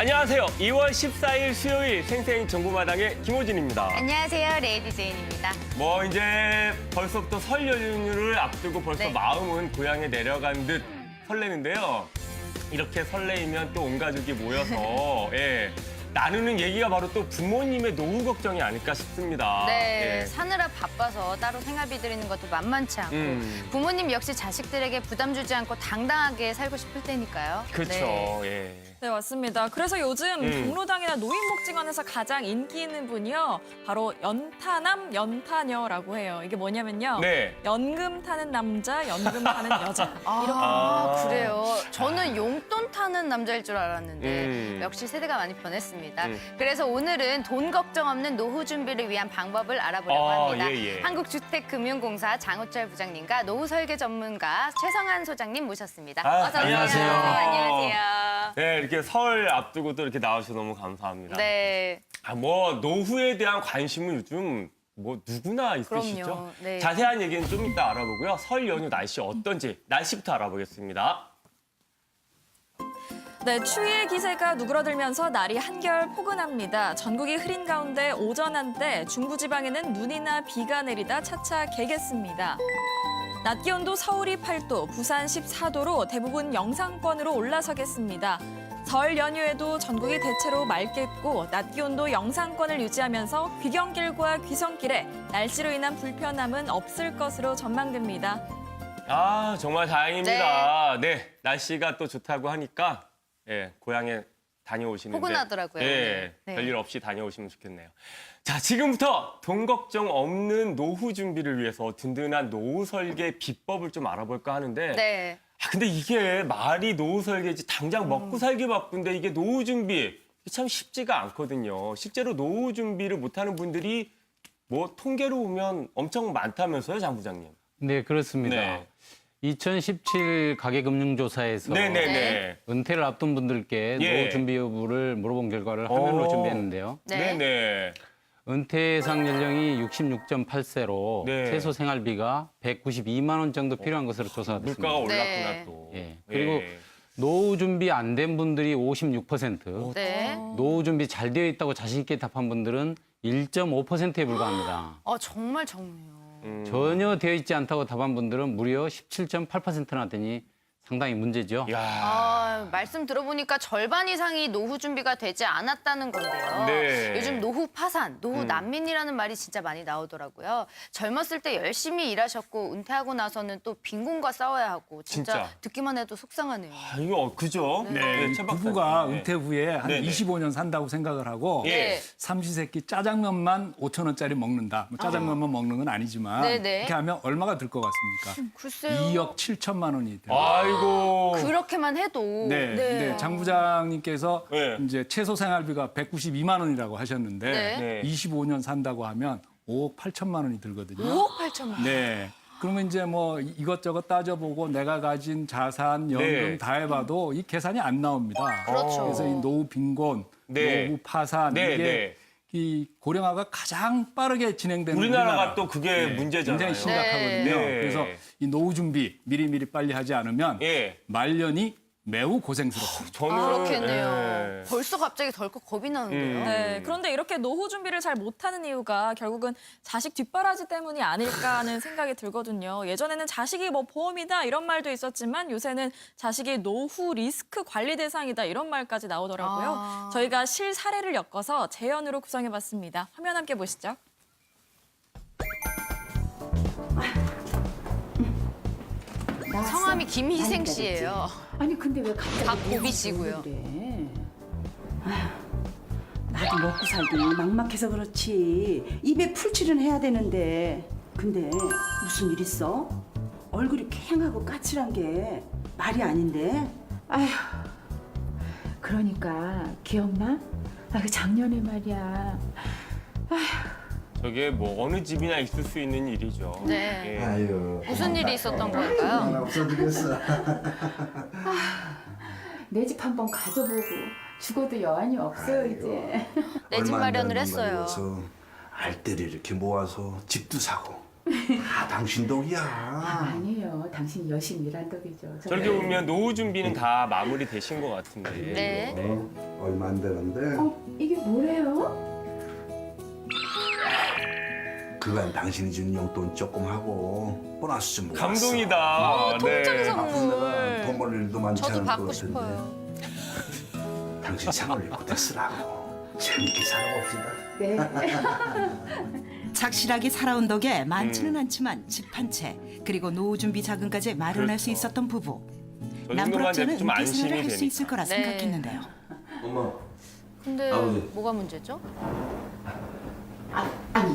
안녕하세요. 2월 14일 수요일 생생 정보마당의 김호진입니다. 안녕하세요. 레이디 제인입니다. 뭐 이제 벌써부터 설 연휴를 앞두고 벌써 네. 마음은 고향에 내려간 듯 설레는데요. 이렇게 설레이면 또 온 가족이 모여서 나누는 얘기가 바로 또 부모님의 노후 걱정이 아닐까 싶습니다. 네, 사느라 바빠서 따로 생활비 드리는 것도 만만치 않고 부모님 역시 자식들에게 부담 주지 않고 당당하게 살고 싶을 때니까요. 그렇죠. 네. 네, 맞습니다. 그래서 요즘 경로당이나 노인복지관에서 가장 인기 있는 분이요. 바로 연타남, 연타녀라고 해요. 이게 뭐냐면요. 네. 연금 타는 남자, 연금 타는 여자. 그래요. 저는 용돈 타는 남자일 줄 알았는데 역시 세대가 많이 변했습니다. 그래서 오늘은 돈 걱정 없는 노후 준비를 위한 방법을 알아보려고 합니다. 한국주택금융공사 장우철 부장님과 노후 설계 전문가 최성한 소장님 모셨습니다. 어서 오세요. 안녕하세요. 안녕하세요. 네, 이렇게 설 앞두고 또 이렇게 나와주셔서 너무 감사합니다. 네. 뭐 노후에 대한 관심은 요즘 뭐 누구나 있으시죠? 그럼요. 네. 자세한 얘기는 좀 이따 알아보고요. 설 연휴 날씨 어떤지 날씨부터 알아보겠습니다. 네, 추위의 기세가 누그러들면서 날이 한결 포근합니다. 전국이 흐린 가운데 오전 한때 중부지방에는 눈이나 비가 내리다 차차 개겠습니다. 낮 기온도 서울이 8도, 부산 14도로 대부분 영상권으로 올라서겠습니다. 설 연휴에도 전국이 대체로 맑겠고 낮 기온도 영상권을 유지하면서 귀경길과 귀성길에 날씨로 인한 불편함은 없을 것으로 전망됩니다. 아, 정말 다행입니다. 네, 날씨가 또 좋다고 하니까 고향에 다녀오시는데 포근하더라고요. 네, 네. 별일 없이 다녀오시면 좋겠네요. 자, 지금부터 돈 걱정 없는 노후 준비를 위해서 든든한 노후 설계 비법을 좀 알아볼까 하는데 네. 근데 이게 말이 노후 설계지 당장 먹고 살기 바쁜데 이게 노후 준비 참 쉽지가 않거든요. 실제로 노후 준비를 못하는 분들이 뭐 통계로 보면 엄청 많다면서요, 장 부장님? 네, 그렇습니다. 네. 2017 가계금융조사에서 네네네. 은퇴를 앞둔 분들께 예. 노후 준비 여부를 물어본 결과를 화면으로 준비했는데요. 네. 네네. 은퇴 예상 연령이 66.8세로 네. 최소 생활비가 192만 원 정도 필요한 것으로 조사가 됐습니다. 물가가 올랐구나 네. 또. 예. 그리고 노후 준비 안 된 분들이 56%, 네. 노후 준비 잘 되어 있다고 자신 있게 답한 분들은 1.5%에 불과합니다. 정말 적네요. 전혀 되어 있지 않다고 답한 분들은 무려 17.8%나 되니 상당히 문제죠. 야. 말씀 들어보니까 절반 이상이 노후 준비가 되지 않았다는 건데요. 네. 요즘 노후 파산, 노후 난민이라는 말이 진짜 많이 나오더라고요. 젊었을 때 열심히 일하셨고 은퇴하고 나서는 또 빈곤과 싸워야 하고 진짜 진짜. 듣기만 해도 속상하네요. 아, 이거 그죠? 네, 최 부부가 박사님. 은퇴 후에 한 네네. 25년 산다고 생각을 하고 예. 삼시세끼 짜장면만 5,000원짜리 먹는다. 뭐 짜장면만 먹는 건 아니지만 네네. 이렇게 하면 얼마가 들 것 같습니까? 글쎄요. 2억 7천만 원이 돼요. 아이고. 그렇게만 해도. 네, 네. 장 부장님께서 네. 이제 최소 생활비가 192만 원이라고 하셨는데 네. 25년 산다고 하면 5억 8천만 원이 들거든요. 5억 8천만 원. 네. 그러면 이제 뭐 이것저것 따져보고 내가 가진 자산, 연금 네. 다 해봐도 이 계산이 안 나옵니다. 그렇죠. 그래서 이 노후 빈곤, 네. 노후 파산 네, 이게 네. 이 고령화가 가장 빠르게 진행되는 우리나라가 또 그게 문제잖아요. 굉장히 심각하거든요. 네. 그래서 이 노후 준비 미리미리 빨리 하지 않으면 예. 말년이 매우 고생스럽습니다. 저는 그렇겠네요. 예. 벌써 갑자기 덜컥 겁이 나는데요. 네, 그런데 이렇게 노후 준비를 잘 못하는 이유가 결국은 자식 뒷바라지 때문이 아닐까 하는 생각이 들거든요. 예전에는 자식이 뭐 보험이다 이런 말도 있었지만 요새는 자식이 노후 리스크 관리 대상이다 이런 말까지 나오더라고요. 저희가 실사례를 엮어서 재연으로 구성해봤습니다. 화면 함께 보시죠. 성함이 김희생 씨예요. 아니 근데 왜 갑자기 박보비 씨고요. 그래? 아휴, 나도 먹고 살기 막막해서 그렇지. 입에 풀칠은 해야 되는데. 근데 무슨 일 있어? 얼굴이 캥하고 까칠한 게 말이 아닌데. 아휴, 그러니까 기억나? 그 작년에 말이야. 저게 뭐 어느 집이나 있을 수 있는 일이죠. 네. 예. 아유. 무슨 일이 있었던 하나 걸까요? 없어지겠어. 내 집 한번 가져보고 죽어도 여한이 없어요 이제. 내 집 마련을 했어요. 알뜰히 이렇게 모아서 집도 사고 다 당신 덕이야. 아니에요. 당신 열심히 일한 덕이죠. 저렇게 보면 노후 준비는 다 마무리 되신 것 같은데. 네. 얼마 안 되는데 이게 뭐래요? 그간 당신이 준 용돈 조금 하고 보너스 좀 모았어. 감동이다. 통장 네. 선물. 돈 벌 일도 많지 저도 않을 것 받고 같은데. 싶어요. 당신 생활 못해 쓰라고. 재밌게 살아봅시다. 네. 착실하게 살아온 덕에 많지는 않지만 집 한 채 그리고 노후 준비 자금까지 마련할 수 있었던 부부. 저 정도만 남부럽지는 돼도 좀 은퇴 안심이 생활을 할 수 되니까. 있을 거라 네. 생각했는데요. 엄마, 근데 아버지. 뭐가 문제죠? 아니,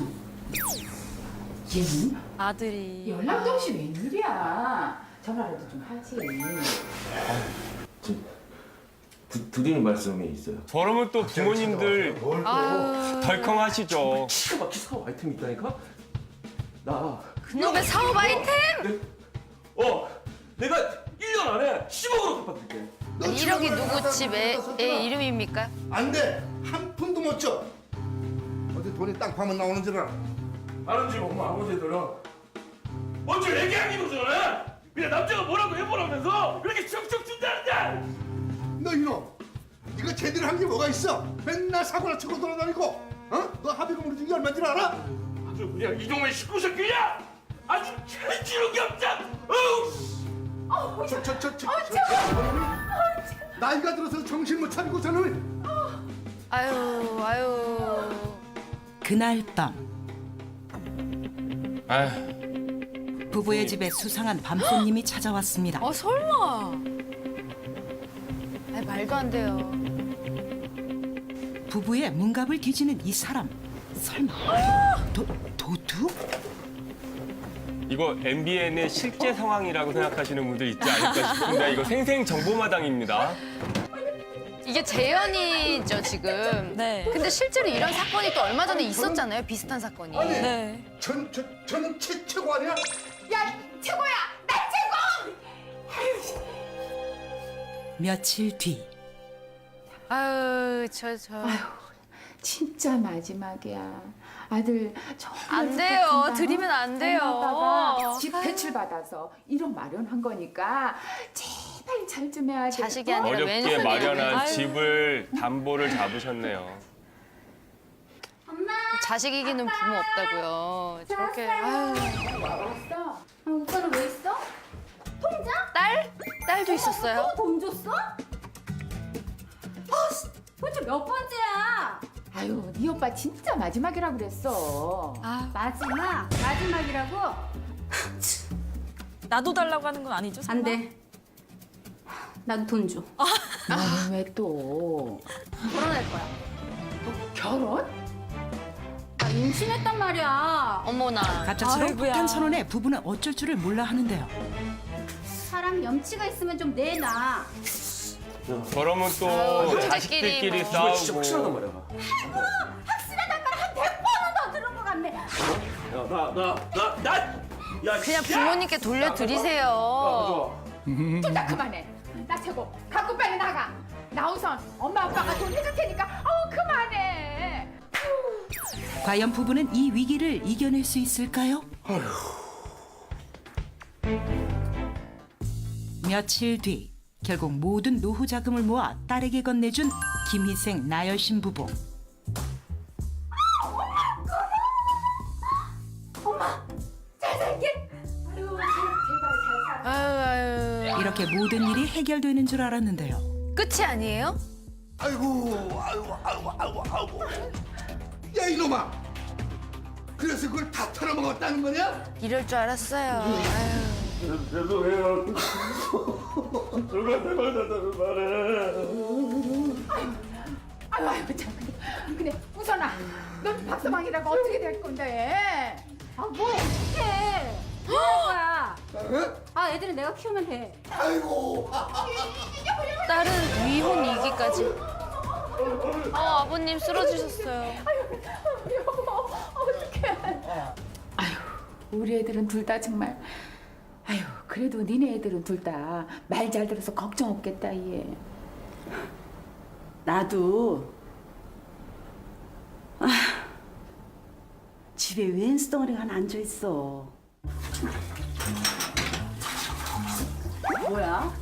얘는 아들이 연락도 없이 웬일이야? 전화라도 좀 하지. 드리는 말씀이 있어요. 저러면 또 부모님들 아유, 덜컹하시죠. 기가 막힌 사업 아이템이 있다니까? 나, 그놈의 사업 아이템? 내가 1년 안에 10억으로 갚아드릴게. 아니, 1억이 누구 집 애 이름입니까? 안 돼. 한 푼도 못 줘. 어디 돈이 땅 파면 나오는 줄 알아. 다른 집 엄마 아버지들은 먼저 얘기하기도 전에 그냥 남자가 뭐라고 해보라면서 그렇게 쭉쭉 준다는데! 너 이놈. 네가 제대로 한 게 뭐가 있어? 맨날 사고나 치고 돌아다니고. 어? 너 합의금 우리 중에 얼마인 줄 알아? 아주 그냥 이동의 식구 새끼야! 아주 캐치는 게 없다! 어우! 나이가 들어서 정신 못 차리고 저는 아유. 그날 밤 아휴, 부부의 집에 수상한 밤손님이 찾아왔습니다. 설마. 아니, 말도 안 돼요. 부부의 문갑을 뒤지는 이 사람. 설마 도둑? 이거 MBN의 실제 상황이라고 생각하시는 분들 있지 않을까 싶은데 이거 생생 정보마당입니다. 이게 재현이죠, 지금. 네. 근데 실제로 이런 사건이 또 얼마 전에 있었잖아요, 비슷한 사건이. 네. 저는 최고 아니야? 며칠 뒤 아유, 진짜 마지막이야. 아들 정말 안 돼요. 부탁한다. 드리면 안 돼요. 엄마가 집 대출 받아서 1억 마련한 거니까 제발 잘 좀 해야 돼. 자식이 아니라 어렵게 왼손이네. 마련한 아유. 집을 담보를 잡으셨네요. 자식 이기는 부모 없다고요. 저렇게. 아유. 왔어? 오빠는 왜 있어? 딸도 있었어요? 돈 줬어? 도대체 몇 번째야? 아유, 네 오빠 진짜 마지막이라고 그랬어. 마지막이라고? 나도 달라고 하는 건 아니죠? 설마? 안 돼. 나도 돈 줘. 너는 왜 또? 결혼할 거야. 결혼? 나 임신했단 말이야. 어머나. 갑작스러운 아이고야. 폭탄 선언에 부부는 어쩔 줄을 몰라 하는데요. 사람 염치가 있으면 좀 내놔. 그러면 또 형제끼리 자식들끼리 뭐. 이거 진짜 확실하단 싸우고. 말이야. 확실하단 말 한 100번은 더 들은 것 같네. 야, 그냥 부모님께 돌려드리세요. 둘 다 그만해. 나 최고. 갖고 빨리 나가. 나 우선 엄마 아빠가 돈 해줄 테니까 그만해. 과연 부부는 이 위기를 이겨낼 수 있을까요? 며칠 뒤 결국 모든 노후 자금을 모아 딸에게 건네준 김희생 나열신 부부. 아유. 이렇게 모든 일이 해결되는 줄 알았는데요. 끝이 아니에요? 아이고. 야 이놈아. 그래서 그걸 다 털어먹었다는 거냐? 이럴 줄 알았어요. 아유. 죄송해요. 누구한테 만났다는 말해. 아유 참. 근데 우선아, 넌 박서방이라고 어떻게 될 건데? 뭐 어떡해. 할 거야. 애들은 내가 키우면 돼. 아이고. 딸은 위혼 이기까지. 아버님 쓰러지셨어요. 여보, 어떡해. 아유, 우리 애들은 둘 다 정말. 아유, 그래도 니네 애들은 둘 다 말 잘 들어서 걱정 없겠다, 얘. 나도 집에 웬 수덩어리가 하나 앉아 있어. 뭐야?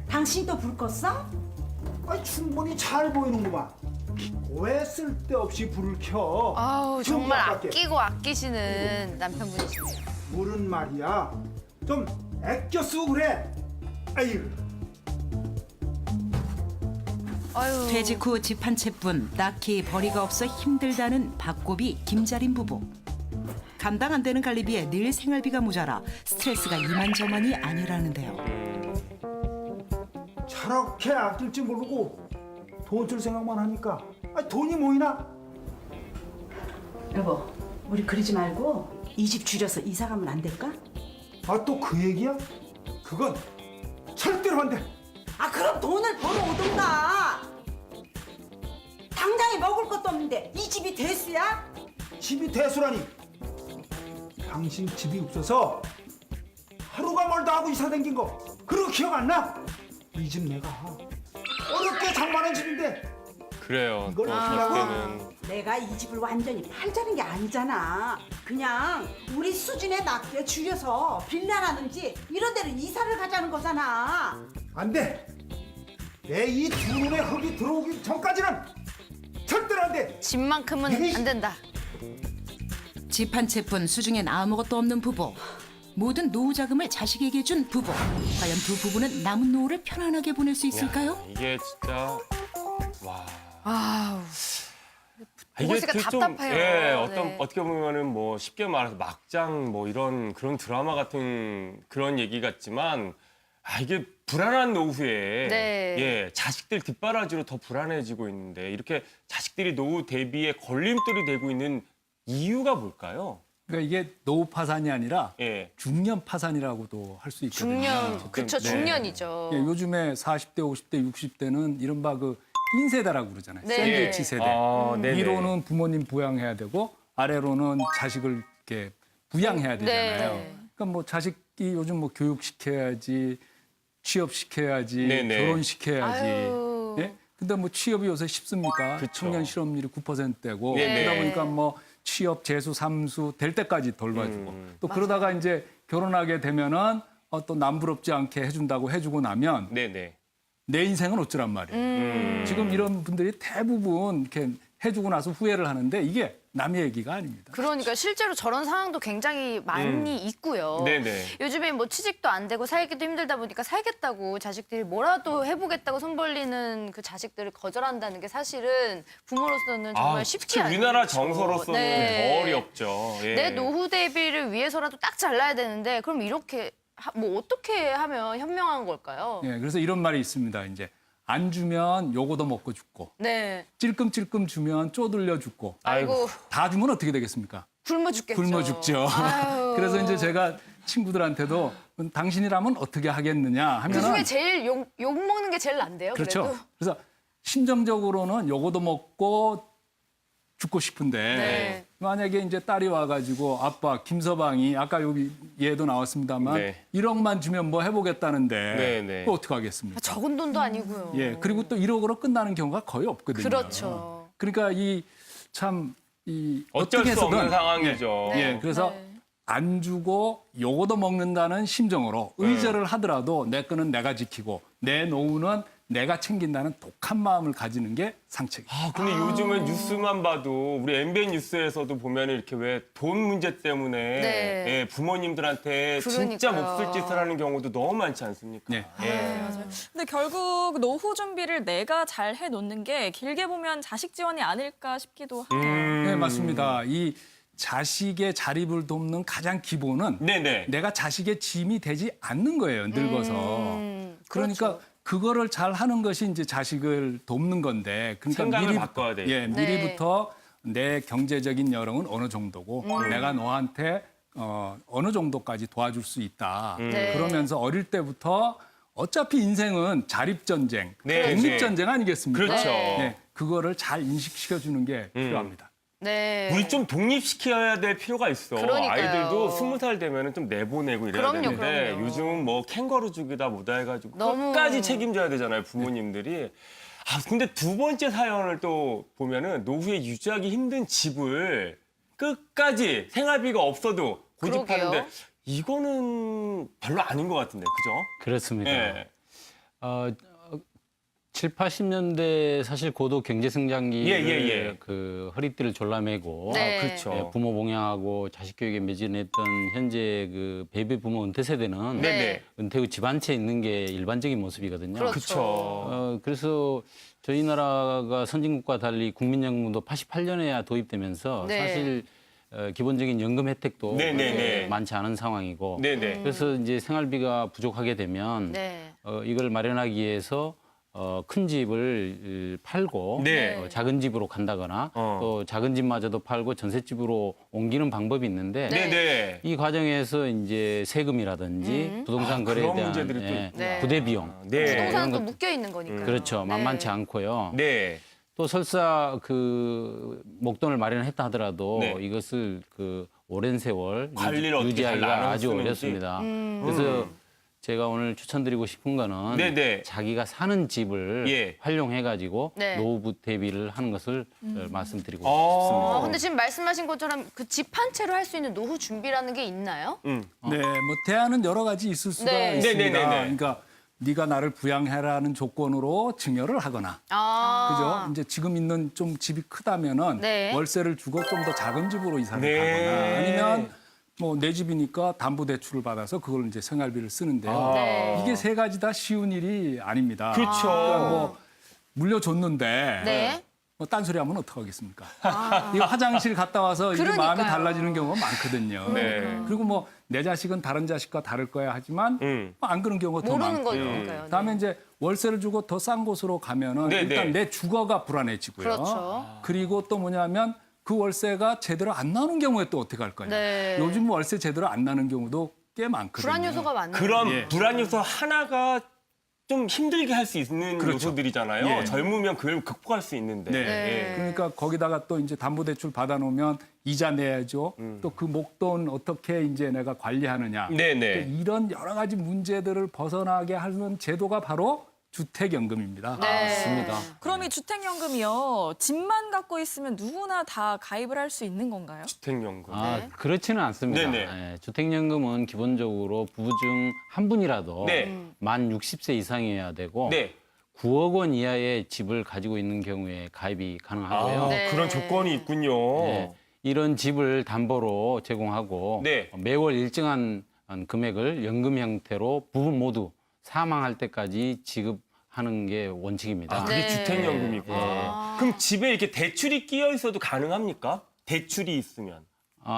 당신 또 불 껐어? 아니 충분히 잘 보이는구만. 왜 쓸데없이 불을 켜? 아우 정말 아깝게. 아끼고 아끼시는 남편분이시네요. 물은 말이야 좀 아껴 쓰고 그래. 아유. 아유. 퇴직 후 집 한 채뿐 딱히 벌이가 없어 힘들다는 박고비 김자린 부부. 감당 안 되는 관리비에 늘 생활비가 모자라 스트레스가 이만저만이 아니라는데요. 저렇게 아낄 줄 모르고 돈 쓸 생각만 하니까 돈이 모이나? 여보, 우리 그러지 말고 이 집 줄여서 이사 가면 안 될까? 또 그 얘기야? 그건 절대로 안 돼. 그럼 돈을 벌어오든가. 당장에 먹을 것도 없는데 이 집이 대수야? 집이 대수라니. 당신 집이 없어서 하루가 멀다 하고 이사 댕긴 거 그런 거 기억 안 나? 이 집 내가 어렵게 장만한 집인데 그래요. 이걸 또 어쩌라고? 저 때는 내가 이 집을 완전히 팔자는 게 아니잖아. 그냥 우리 수준에 맞게 줄여서 빌라라든지 이런 데로 이사를 가자는 거잖아. 안 돼. 내 이 두 눈에 흙이 들어오기 전까지는 절대로 안 돼. 집만큼은 안 된다. 집 한 채뿐 수중엔 아무것도 없는 부부. 모든 노후 자금을 자식에게 준 부부. 과연 두 부부는 남은 노후를 편안하게 보낼 수 있을까요? 이게 진짜 와. 아우. 보고 있으니까 답답해요. 네. 어떻게 보면은 뭐 쉽게 말해서 막장 뭐 이런 그런 드라마 같은 그런 얘기 같지만 이게 불안한 노후에 네. 예, 자식들 뒷바라지로 더 불안해지고 있는데 이렇게 자식들이 노후 대비에 걸림돌이 되고 있는 이유가 뭘까요? 그러니까 이게 노후 파산이 아니라 예. 중년 파산이라고도 할 수 있거든요. 중년, 그쵸, 네. 중년이죠. 예, 요즘에 40대, 50대, 60대는 이른바 그 낀세대라고 그러잖아요. 네. 샌드위치 세대. 네네. 위로는 부모님 부양해야 되고 아래로는 자식을 이렇게 부양해야 되잖아요. 네. 그러니까 뭐 자식이 요즘 뭐 교육시켜야지, 취업시켜야지, 네네. 결혼시켜야지. 아유. 예? 근데 뭐 취업이 요새 쉽습니까? 그쵸. 청년 실업률이 9%대고 네네. 그러다 보니까 뭐 취업, 재수, 삼수 될 때까지 돌봐주고 또 그러다가 이제 결혼하게 되면은 또 남부럽지 않게 해준다고 해주고 나면 네네. 내 인생은 어쩌란 말이에요. 지금 이런 분들이 대부분 이렇게 해주고 나서 후회를 하는데 이게 남의 얘기가 아닙니다. 그러니까 실제로 저런 상황도 굉장히 많이 있고요. 네네. 요즘에 뭐 취직도 안 되고 살기도 힘들다 보니까 살겠다고 자식들이 뭐라도 해보겠다고 손 벌리는 그 자식들을 거절한다는 게 사실은 부모로서는 정말 쉽지 특히 않은 우리나라 일이죠. 정서로서는 네. 더 어렵죠. 예. 내 노후 대비를 위해서라도 딱 잘라야 되는데 그럼 이렇게 뭐 어떻게 하면 현명한 걸까요? 예, 그래서 이런 말이 있습니다. 이제 안 주면 요거도 먹고 죽고 네. 찔끔찔끔 주면 쪼들려 죽고 아이고 다 주면 어떻게 되겠습니까? 굶어 죽겠죠. 굶어 죽죠. 아유. 그래서 이제 제가 친구들한테도 당신이라면 어떻게 하겠느냐 하면은 그 중에 제일 욕 먹는 게 제일 난데요. 그렇죠. 그래도. 그래서 심정적으로는 요거도 먹고 죽고 싶은데 네. 만약에 이제 딸이 와가지고 아빠 김서방이 아까 여기 얘도 나왔습니다만 네. 1억만 주면 뭐 해보겠다는데 네, 네. 그거 어떻게 하겠습니까? 적은 돈도 아니고요. 예, 그리고 또 1억으로 끝나는 경우가 거의 없거든요. 그렇죠. 그러니까 이 참 이 어쩔 수 없는 상황이죠. 예, 예, 그래서 네. 안 주고 요거도 먹는다는 심정으로 의절을 하더라도 내 거는 내가 지키고 내 노후는 내가 챙긴다는 독한 마음을 가지는 게 상책이에요. 근데 요즘은 뉴스만 봐도 우리 MBN 뉴스에서도 보면 이렇게 왜 돈 문제 때문에 네. 예, 부모님들한테 진짜 그러니까요. 몹쓸 짓을 하는 경우도 너무 많지 않습니까? 네. 예. 근데 결국 노후 준비를 내가 잘 해놓는 게 길게 보면 자식 지원이 아닐까 싶기도 하네요. 네, 맞습니다. 이 자식의 자립을 돕는 가장 기본은 네네. 내가 자식의 짐이 되지 않는 거예요. 늙어서. 그러니까 그렇죠. 그거를 잘 하는 것이 이제 자식을 돕는 건데 그러니까 생각을 바꿔야 돼요. 예, 미리부터 내 경제적인 여력은 어느 정도고 내가 너한테 어느 정도까지 도와줄 수 있다. 네. 그러면서 어릴 때부터 어차피 인생은 자립전쟁, 네, 독립전쟁 아니겠습니까? 그렇죠. 네, 그거를 잘 인식시켜주는 게 필요합니다. 네. 우리 좀 독립시켜야 될 필요가 있어. 그러니까요. 아이들도 20살 되면 좀 내보내고 이래야 그럼요, 되는데 그럼요. 요즘은 뭐 캥거루 주기다 뭐다 해가지고 너무- 끝까지 책임져야 되잖아요, 부모님들이. 근데 두 번째 사연을 또 보면은 노후에 유지하기 힘든 집을 끝까지 생활비가 없어도 고집하는데 그러게요. 이거는 별로 아닌 것 같은데, 그죠? 그렇습니다. 예. 7, 80년대 사실 고도 경제 성장기를 예. 그 허리띠를 졸라매고 네. 그렇죠. 예, 부모 봉양하고 자식 교육에 매진했던 현재 그 베이비 부모 은퇴 세대는 네네. 은퇴 후 집 한 채 있는 게 일반적인 모습이거든요. 그렇죠. 그래서 저희 나라가 선진국과 달리 국민연금도 88년에야 도입되면서 네. 사실 기본적인 연금 혜택도 네네네. 많지 않은 상황이고 네네. 그래서 이제 생활비가 부족하게 되면 네. 이걸 마련하기 위해서 큰 집을 팔고 네. 작은 집으로 간다거나 또 작은 집마저도 팔고 전셋집으로 옮기는 방법이 있는데 네. 네네. 이 과정에서 이제 세금이라든지 부동산 거래에 그런 대한 문제들이 또 있구나. 네. 부대 비용 네. 부동산은 또 이런 묶여 있는 거니까요. 그렇죠. 네. 만만치 않고요. 네. 또 설사 그 목돈을 마련했다 하더라도 네. 이것을 그 오랜 세월 관리를 어떻게 잘 유지하기가 나눠 아주 쓰는지. 어렵습니다. 그래서 제가 오늘 추천드리고 싶은 거는 네네. 자기가 사는 집을 예. 활용해가지고 네. 노후 대비를 하는 것을 말씀드리고 어. 근데 지금 말씀하신 것처럼 그 집 한 채로 할 수 있는 노후 준비라는 게 있나요? 네, 뭐 대안은 여러 가지 있을 수가 네. 있습니다. 네네네네. 그러니까 네가 나를 부양해라는 조건으로 증여를 하거나, 그죠? 이제 지금 있는 좀 집이 크다면은 네. 월세를 주고 좀 더 작은 집으로 이사를 네. 가거나, 아니면 뭐 내 집이니까 담보대출을 받아서 그걸 이제 생활비를 쓰는데요. 네. 이게 세 가지 다 쉬운 일이 아닙니다. 그렇죠. 그러니까 뭐 물려줬는데 네. 뭐 딴소리하면 어떡하겠습니까? 이거 화장실 갔다 와서 이게 마음이 그러니까요. 달라지는 경우가 많거든요. 네. 그리고 뭐 내 자식은 다른 자식과 다를 거야 하지만 뭐안 그런 경우가 더 모르는 많고요. 거니까요. 다음에 이제 월세를 주고 더 싼 곳으로 가면은 네, 일단 네. 내 주거가 불안해지고요. 그렇죠. 그리고 또 뭐냐면 그 월세가 제대로 안 나오는 경우에 또 어떻게 할 거냐. 네. 요즘 월세 제대로 안 나는 경우도 꽤 많거든요. 불안 요소가 많네요. 그런 예. 불안 요소 하나가 좀 힘들게 할 수 있는 그렇죠. 요소들이잖아요. 예. 젊으면 그걸 극복할 수 있는데. 네. 네. 그러니까 거기다가 또 이제 담보대출 받아놓으면 이자 내야죠. 또 그 목돈 어떻게 이제 내가 관리하느냐. 네네. 이런 여러 가지 문제들을 벗어나게 하는 제도가 바로 주택연금입니다. 네. 맞습니다. 그럼 이 주택연금이요. 집만 갖고 있으면 누구나 다 가입을 할 수 있는 건가요? 주택연금. 네. 그렇지는 않습니다. 네네. 예, 주택연금은 기본적으로 부부 중 한 분이라도 네. 만 60세 이상이어야 되고 네. 9억 원 이하의 집을 가지고 있는 경우에 가입이 가능하고요. 네. 그런 조건이 있군요. 예, 이런 집을 담보로 제공하고 네. 매월 일정한 금액을 연금 형태로 부부 모두 사망할 때까지 지급하는 게 원칙입니다. 그게 네. 주택연금이구나. 그럼 집에 이렇게 대출이 끼어 있어도 가능합니까? 대출이 있으면.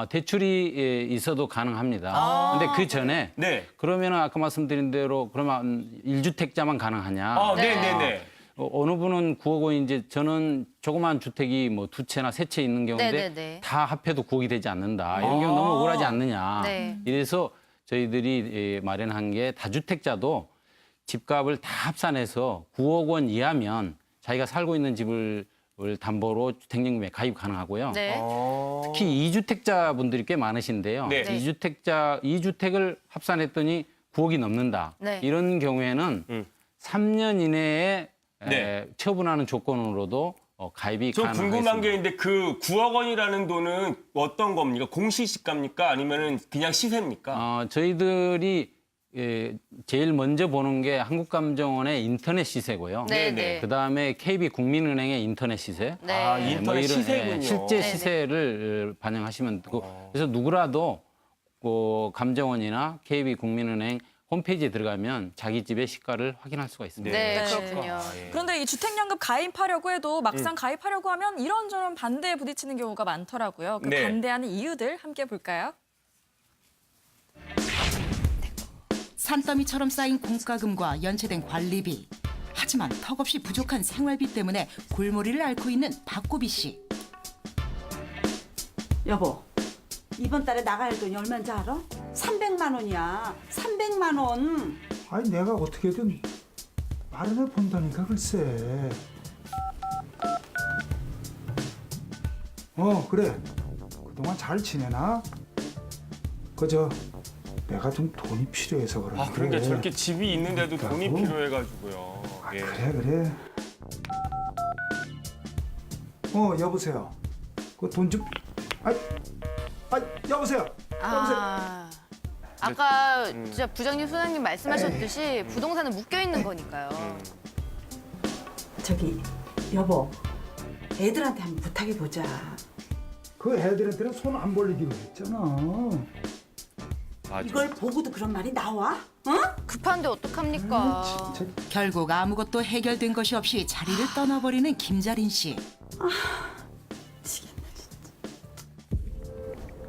대출이 있어도 가능합니다. 근데 그 전에 네. 그러면 아까 말씀드린 대로 그러면 1주택자만 가능하냐? 네네네. 어느 분은 9억 원인지 저는 조그만 주택이 뭐 2채나 3채 있는 경우인데 네네네. 다 합해도 9억이 되지 않는다. 이런 경우 너무 억울하지 않느냐. 네. 이래서 저희들이 마련한 게 다주택자도 집값을 다 합산해서 9억 원 이하면 자기가 살고 있는 집을 담보로 주택연금에 가입 가능하고요. 네. 특히 2주택자 분들이 꽤 많으신데요. 네. 2주택을 합산했더니 9억이 넘는다. 네. 이런 경우에는 3년 이내에 네. 처분하는 조건으로도 가입이 저 가능하겠습니다. 궁금한 게 있는데 그 9억 원이라는 돈은 어떤 겁니까? 공시지가입니까? 아니면은 그냥 시세입니까? 저희들이 제일 먼저 보는 게 한국감정원의 인터넷 시세고요. 네네. 그다음에 KB국민은행의 인터넷 시세. 네. 인터넷 이런, 시세군요. 실제 네네. 시세를 반영하시면 되고 그래서 누구라도 감정원이나 KB국민은행 홈페이지에 들어가면 자기 집의 시가를 확인할 수가 있습니다. 네, 네. 그렇군요. 그런데 이 주택연금 가입하려고 해도 막상 가입하려고 하면 이런저런 반대에 부딪히는 경우가 많더라고요. 그 네. 반대하는 이유들 함께 볼까요? 산더미처럼 쌓인 공과금과 연체된 관리비. 하지만 턱없이 부족한 생활비 때문에 골머리를 앓고 있는 박고비 씨. 여보, 이번 달에 나가야 할 돈이 얼마인지 알아? 300만 원이야. 300만 원. 아니 내가 어떻게든 마련해 본다니까 글쎄. 그래. 그동안 잘 지내나? 그저 내가 좀 돈이 필요해서 그러는데. 그러니까 저렇게 집이 있는데도 돈이 그러니까. 필요해가지고요. 예. 그래. 여보세요. 그 돈 좀. 여보세요. 아까 진짜 부장님, 소장님 말씀하셨듯이 부동산은 묶여 있는 거니까요. 저기 여보, 애들한테 한번 부탁해 보자. 그 애들한테는 손 안 벌리기로 했잖아. 맞아. 이걸 보고도 그런 말이 나와? 어? 급한데 어떡합니까? 결국 아무것도 해결된 것이 없이 자리를 떠나버리는 김자린 씨.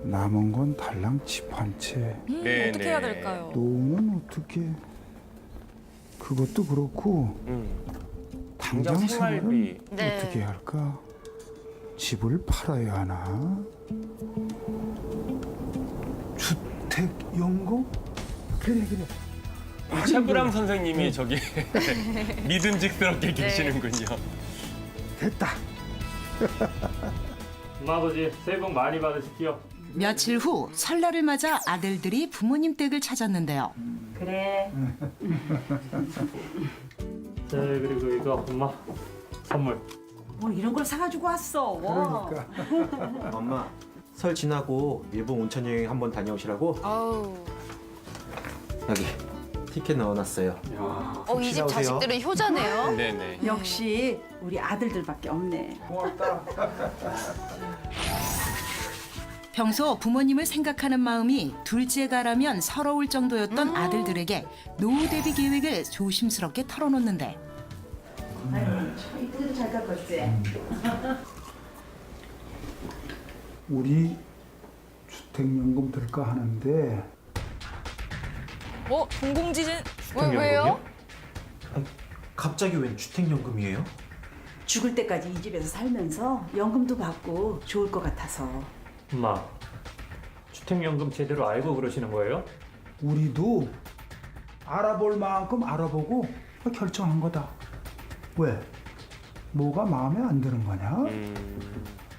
남은 건 달랑 집 한 채. 네, 어떻게 해야 될까요? 노는 어떻게? 그것도 그렇고 당장 당장 생활은 생활비. 네. 어떻게 해야 할까? 집을 팔아야 하나? 주택연금? 그래. 최불암 선생님이 저기 믿음직스럽게 계시는군요. 됐다. 엄마 아버지 새해 복 많이 받으십시오. 며칠 후 설날을 맞아 아들들이 부모님 댁을 찾았는데요. 그래. 네, 그리고 이거 엄마 선물. 뭐 이런 걸 사가지고 왔어. 그러니까. 엄마 설 지나고 일본 온천 여행 한번 다녀오시라고 어우, 여기 티켓 넣어놨어요. 이 집 나오세요. 자식들은 효자네요. 네네. 역시 우리 아들들밖에 없네. 평소 부모님을 생각하는 마음이 둘째가라면 서러울 정도였던 아들들에게 노후 대비 계획을 조심스럽게 털어놓는데 이쁘게도 잘 깎았지? 우리 주택연금 들까 하는데 공공지진 왜요? 갑자기 웬 주택연금이에요? 죽을 때까지 이 집에서 살면서 연금도 받고 좋을 것 같아서. 엄마 주택연금 제대로 알고 그러시는 거예요? 우리도 알아볼 만큼 알아보고 결정한 거다. 왜? 뭐가 마음에 안 드는 거냐?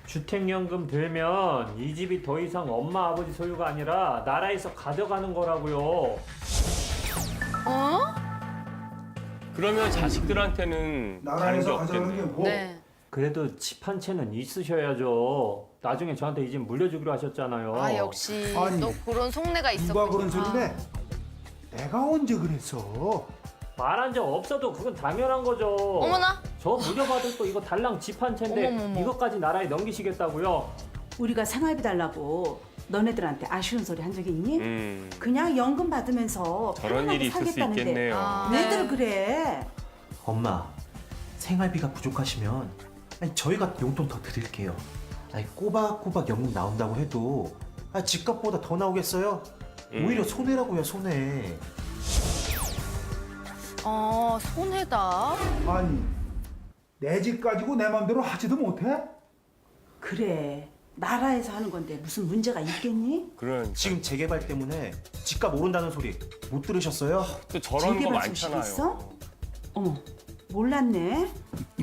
주택연금 들면 이 집이 더 이상 엄마 아버지 소유가 아니라 나라에서 가져가는 거라고요. 그러면 자식들한테는 다른 게 나라에서 가져가는 게 없겠네요. 뭐? 네. 그래도 집 한 채는 있으셔야죠. 나중에 저한테 이 집 물려주기로 하셨잖아요. 역시 아니, 또 그런 속내가 누가 그런 있었군요. 소리래? 내가 언제 그랬어? 말한 적 없어도 그건 당연한 거죠. 어머나. 저 물려받을 거 이거 달랑 집 한 채인데 어머머머. 이것까지 나라에 넘기시겠다고요? 우리가 생활비 달라고 너네들한테 아쉬운 소리 한 적이 있니? 그냥 연금 받으면서 저런 편안하게 일이 있을 수 살겠다는데 있겠네요. 왜들 그래? 엄마 생활비가 부족하시면 저희가 용돈 더 드릴게요. 꼬박꼬박 연금 나온다고 해도 집값보다 더 나오겠어요? 오히려 손해라고요, 손해. 손해다. 아니, 내 집 가지고 내 맘대로 하지도 못해? 그래. 나라에서 하는 건데 무슨 문제가 있겠니? 그런 지금 재개발 때문에 집값 오른다는 소리 못 들으셨어요? 또 저런 거 재개발 소식 많잖아요. 있어? 어머, 몰랐네.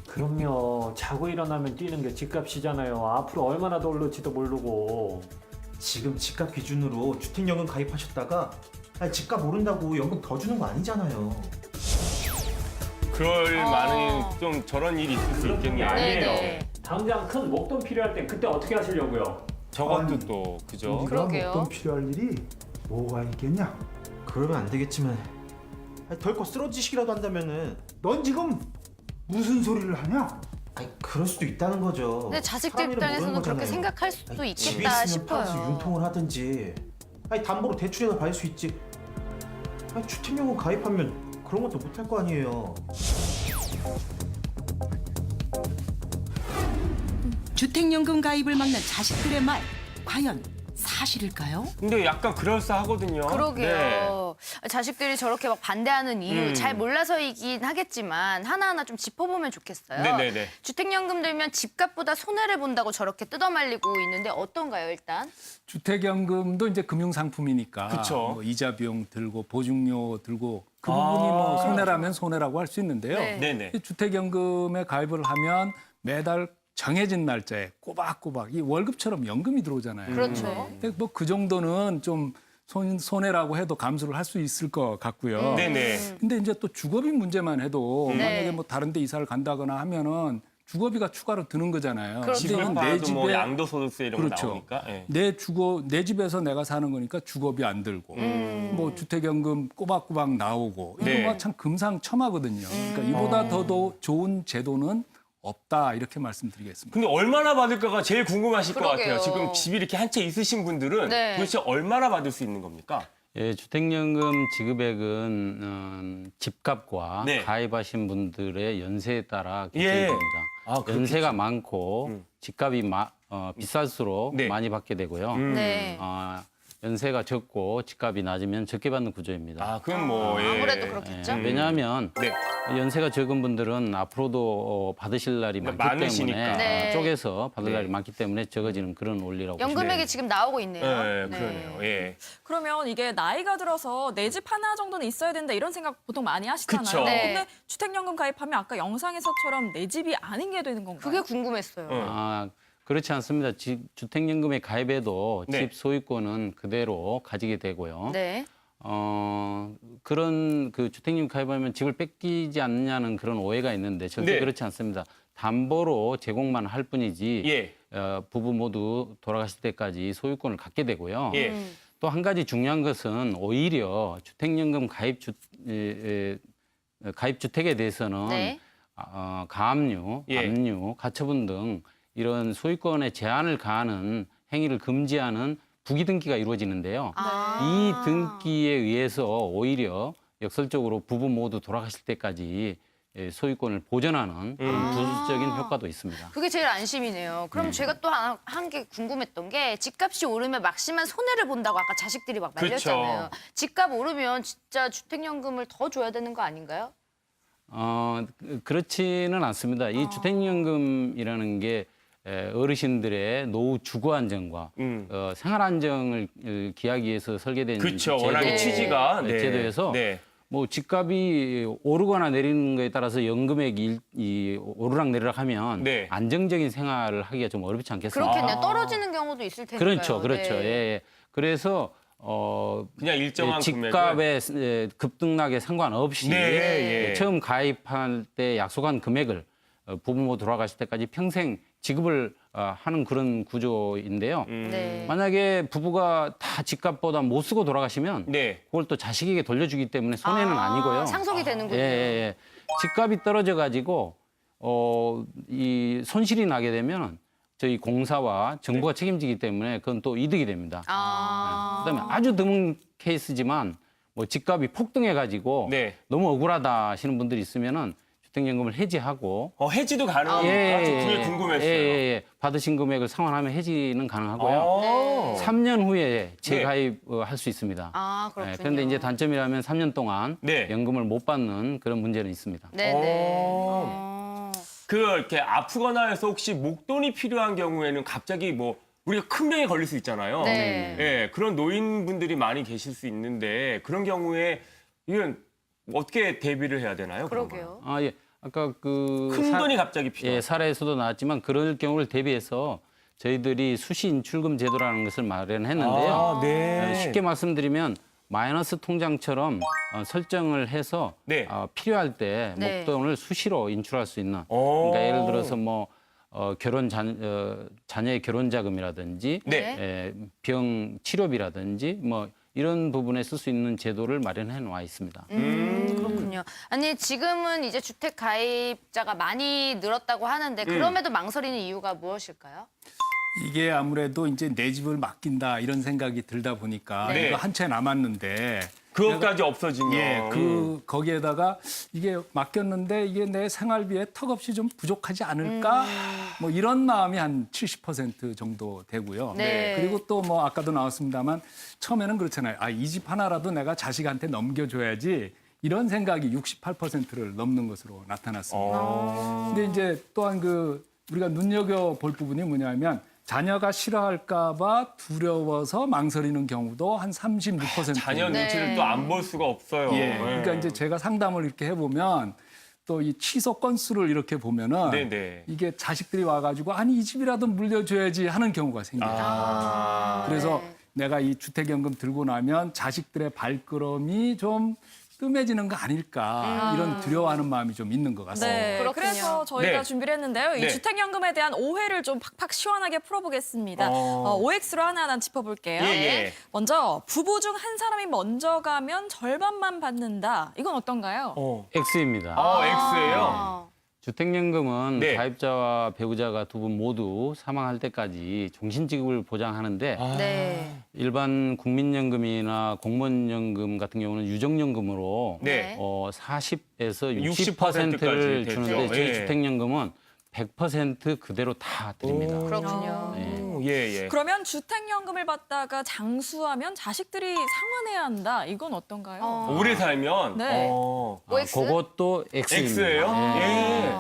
그럼요. 자고 일어나면 뛰는 게 집값이잖아요. 앞으로 얼마나 더 오를지도 모르고. 지금 집값 기준으로 주택연금 가입하셨다가 집값 오른다고 연금 더 주는 거 아니잖아요. 그럴 만한 좀 저런 일이 있을 수 그런 게 있겠네요. 아니에요. 네네. 당장 큰 목돈 필요할 때 그때 어떻게 하시려고요? 저것도 아니, 또 그죠? 우리가 그러게요. 어떤 필요할 일이 뭐가 있겠냐? 그러면 안 되겠지만 덜컥 쓰러지시기라도 한다면은 넌 지금 무슨 소리를 하냐? 그럴 수도 있다는 거죠. 근데 자식들 사람 일은 모르는 입장에서는 그렇게 거잖아요. 생각할 수도 집이 있겠다 있으면 팔아서 싶어요. 융통을 하든지 담보로 대출이라도 받을 수 있지. 주택연금 가입하면 그런 것도 못할 거 아니에요. 주택연금 가입을 막는 자식들의 말 과연 사실일까요? 근데 약간 그럴싸하거든요. 그러게요. 자식들이 저렇게 막 반대하는 이유 잘 몰라서이긴 하겠지만 하나하나 좀 짚어보면 좋겠어요. 네네네. 주택연금 들면 집값보다 손해를 본다고 저렇게 뜯어말리고 있는데 어떤가요, 일단? 주택연금도 이제 금융상품이니까 그쵸. 뭐 이자 비용 들고 보증료 들고 그 부분이 뭐 손해라면 손해라고 할 수 있는데요. 네. 네네. 주택연금에 가입을 하면 매달 정해진 날짜에 꼬박꼬박 이 월급처럼 연금이 들어오잖아요. 그렇죠. 뭐 그 정도는 좀 손해라고 해도 감수를 할 수 있을 것 같고요. 네네. 근데 이제 또 주거비 문제만 해도 네. 만약에 뭐 다른 데 이사를 간다거나 하면은 주거비가 추가로 드는 거잖아요. 그렇죠. 집을 지금은 팔아도 뭐 양도소득세 이런 그렇죠. 거 나오니까. 예. 내 집에서 내가 사는 거니까 주거비 안 들고 뭐 주택연금 꼬박꼬박 나오고 네. 이거 참 금상첨화거든요. 그러니까 이보다 더 좋은 제도는 없다 이렇게 말씀드리겠습니다. 근데 얼마나 받을까가 제일 궁금하실 것 그러게요. 같아요. 지금 집이 이렇게 한 채 있으신 분들은 네. 도대체 얼마나 받을 수 있는 겁니까? 예, 주택연금 지급액은 집값과 네. 가입하신 분들의 연세에 따라 예. 결정이 됩니다. 아, 그렇겠죠. 연세가 많고 집값이 비쌀수록 네. 많이 받게 되고요. 네. 연세가 적고 집값이 낮으면 적게 받는 구조입니다. 아, 그럼 뭐 예. 아무래도 그렇겠죠. 왜냐하면 네. 연세가 적은 분들은 앞으로도 받으실 날이 많기 많으시니까. 때문에 네. 쪼개서 받을 네. 날이 많기 때문에 적어지는 그런 원리라고 보시면 연금액이 됩니다. 지금 나오고 있네요. 예, 그러네요. 예. 그러면 이게 나이가 들어서 내 집 하나 정도는 있어야 된다 이런 생각 보통 많이 하시잖아요. 그쵸. 네. 근데 주택연금 가입하면 아까 영상에서처럼 내 집이 아닌 게 되는 건가요? 그게 궁금했어요. 그렇지 않습니다. 주택연금에 가입해도 네. 집 소유권은 그대로 가지게 되고요. 네. 그런 그 주택연금 가입하면 집을 뺏기지 않느냐는 그런 오해가 있는데 절대 네. 그렇지 않습니다. 담보로 제공만 할 뿐이지 예. 부부 모두 돌아가실 때까지 소유권을 갖게 되고요. 예. 또 한 가지 중요한 것은 오히려 주택연금 가입주택에 대해서는 네. 가압류, 예. 압류, 가처분 등 이런 소유권의 제한을 가하는 행위를 금지하는 부기등기가 이루어지는데요. 아. 이 등기에 의해서 오히려 역설적으로 부부 모두 돌아가실 때까지 소유권을 보전하는 그런 부수적인 효과도 있습니다. 그게 제일 안심이네요. 그럼 제가 또 한 게 궁금했던 게 집값이 오르면 막심한 손해를 본다고 아까 자식들이 막 말렸잖아요. 집값 오르면 진짜 주택연금을 더 줘야 되는 거 아닌가요? 그렇지는 않습니다. 이 주택연금이라는 게 어르신들의 노후 주거 안정과 생활 안정을 기하기 위해서 설계된 그렇죠. 워낙에 취지가 네. 제도에서 네. 뭐 집값이 오르거나 내리는 거에 따라서 연금액이 오르락 내리락 하면 네. 안정적인 생활을 하기가 좀 어렵지 않겠습니까? 그렇겠네요. 떨어지는 경우도 있을 테니까요. 그렇죠, 그렇죠. 네. 예. 그래서 그냥 일정한 집값의 급등락에 상관없이 네, 예. 처음 가입할 때 약속한 금액을 부모 돌아가실 때까지 평생 지급을 하는 그런 구조인데요. 네. 만약에 부부가 다 집값보다 못 쓰고 돌아가시면 네. 그걸 또 자식에게 돌려주기 때문에 손해는 아니고요. 상속이 되는군요. 예. 집값이 떨어져 가지고 이 손실이 나게 되면 저희 공사와 정부가 책임지기 때문에 그건 또 이득이 됩니다. 그다음에 아주 드문 케이스지만 뭐 집값이 폭등해 가지고 네. 너무 억울하다 하시는 분들이 있으면은 주택연금을 해지하고 해지도 가능합니까? 그게 궁금했어요. 받으신 금액을 상환하면 해지는 가능하고요. 3년 후에 재가입할 수 있습니다. 그렇군요. 그런데 이제 단점이라면 3년 동안 네. 연금을 못 받는 그런 문제는 있습니다. 네네. 이렇게 아프거나 해서 혹시 목돈이 필요한 경우에는 갑자기 뭐 우리가 큰 병에 걸릴 수 있잖아요. 네. 예, 그런 노인분들이 많이 계실 수 있는데 그런 경우에 이건 어떻게 대비를 해야 되나요? 그러게요. 아까 큰 돈이 갑자기 필요해요. 사례에서도 나왔지만 그럴 경우를 대비해서 저희들이 수시 인출금 제도라는 것을 마련했는데요. 네. 쉽게 말씀드리면 마이너스 통장처럼 설정을 해서 네. 필요할 때 네. 목돈을 수시로 인출할 수 있는 그러니까 예를 들어서 뭐 자녀의 결혼 자금이라든지 네. 병 치료비라든지 뭐 이런 부분에 쓸 수 있는 제도를 마련해 놓아 있습니다. 그렇군요. 아니 지금은 이제 주택 가입자가 많이 늘었다고 하는데 그럼에도 망설이는 이유가 무엇일까요? 이게 아무래도 이제 내 집을 맡긴다 이런 생각이 들다 보니까 네. 이거 한 채 남았는데 그것까지 없어지면 거기에다가 이게 맡겼는데 이게 내 생활비에 턱없이 좀 부족하지 않을까? 뭐 이런 마음이 한 70% 정도 되고요. 네. 그리고 또 뭐 아까도 나왔습니다만 처음에는 그렇잖아요. 이 집 하나라도 내가 자식한테 넘겨줘야지 이런 생각이 68%를 넘는 것으로 나타났습니다. 근데 이제 또한 우리가 눈여겨볼 부분이 뭐냐면 자녀가 싫어할까 봐 두려워서 망설이는 경우도 한 36%. 자녀 눈치를 또 안 볼 수가 없어요. 예. 그러니까 이제 제가 상담을 이렇게 해보면 또 이 취소 건수를 이렇게 보면은 네네. 이게 자식들이 와가지고 아니 이 집이라도 물려줘야지 하는 경우가 생겨요. 그래서 내가 이 주택연금 들고 나면 자식들의 발걸음이 좀 뜸해지는 거 아닐까 이런 두려워하는 마음이 좀 있는 것 같습니다. 네, 그렇군요. 그래서 저희가 네. 준비를 했는데요. 이 네. 주택연금에 대한 오해를 좀 팍팍 시원하게 풀어보겠습니다. OX로 하나하나 짚어볼게요. 예, 예. 먼저 부부 중 한 사람이 먼저 가면 절반만 받는다. 이건 어떤가요? X입니다. X예요? 주택연금은 네. 가입자와 배우자가 두 분 모두 사망할 때까지 종신지급을 보장하는데 네. 일반 국민연금이나 공무원연금 같은 경우는 유정연금으로 네. 40에서 60% 60%를 까지 주는데 됐죠. 저희 예. 주택연금은 100% 그대로 다 드립니다. 그렇군요. 예. 그러면 주택연금을 받다가 장수하면 자식들이 상환해야 한다. 이건 어떤가요? 오래 살면 네. OX? 그것도 X입니다. X예요? 예.